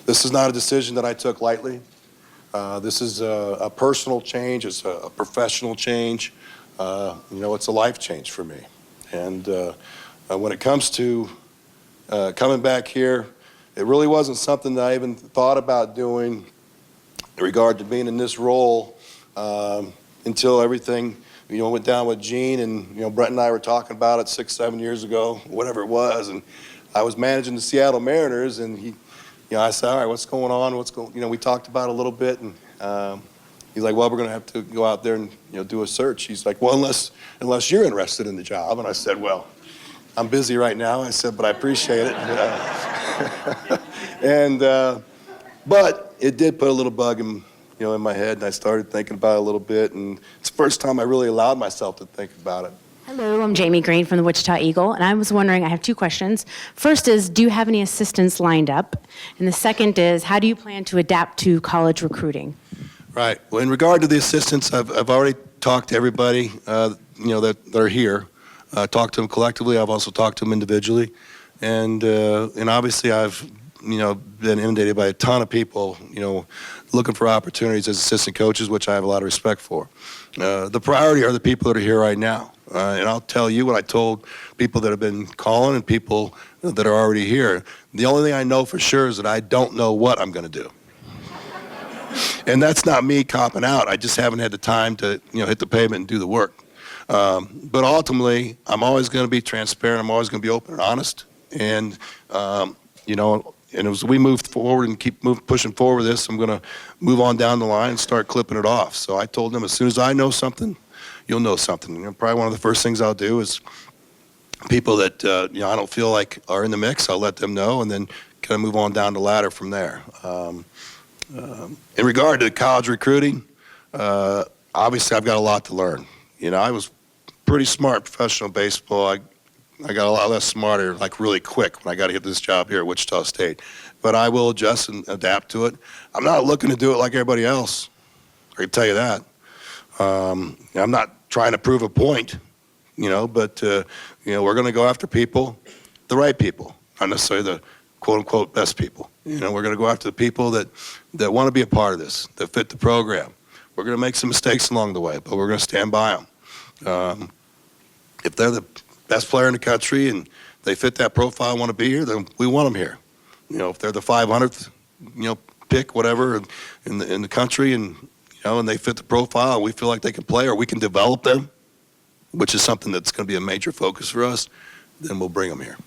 This is not a decision that I took lightly. This is a personal change. It's a professional change. It's a life change for me. And when it comes to coming back here, it really wasn't something that I even thought about doing in regard to being in this role until everything, went down with Gene, and, Brett and I were talking about it 6-7 years ago, whatever it was, and I was managing the Seattle Mariners, and I said, all right, what's going on? We talked about it a little bit, and he's like, well, we're going to have to go out there and, do a search. He's like, well, unless you're interested in the job. And I said, well, I'm busy right now. I said, but I appreciate it. But it did put a little bug in my head, and I started thinking about it a little bit, and it's the first time I really allowed myself to think about it. Hello, I'm Jaime Green from the Wichita Eagle, and I was wondering, I have two questions. First is, do you have any assistants lined up? And the second is, how do you plan to adapt to college recruiting? Right. Well, in regard to the assistants, I've already talked to everybody, that are here. Talked to them collectively. I've also talked to them individually, and obviously I've been inundated by a ton of people, looking for opportunities as assistant coaches, which I have a lot of respect for. The priority are the people that are here right now. And I'll tell you what I told people that have been calling and people that are already here. The only thing I know for sure is that I don't know what I'm going to do. And that's not me copping out. I just haven't had the time to, hit the pavement and do the work. But ultimately, I'm always going to be transparent. I'm always going to be open and honest. And, and as we move forward and keep pushing forward this, I'm going to move on down the line and start clipping it off. So I told them, as soon as I know something, you'll know something. Probably one of the first things I'll do is people that I don't feel like are in the mix, I'll let them know, and then kind of move on down the ladder from there. In regard to college recruiting, obviously I've got a lot to learn. I was pretty smart in professional baseball. I got a lot less smarter, like really quick, when I got to get this job here at Wichita State. But I will adjust and adapt to it. I'm not looking to do it like everybody else. I can tell you that. I'm not trying to prove a point, but we're going to go after people, the right people, not necessarily the quote-unquote best people. We're going to go after the people that want to be a part of this, that fit the program. We're going to make some mistakes along the way, but we're going to stand by them. If they're the best player in the country and they fit that profile and want to be here, then we want them here. If they're the 500th, pick, whatever, in the country, and and they fit the profile and we feel like they can play or we can develop them, which is something that's going to be a major focus for us, then we'll bring them here.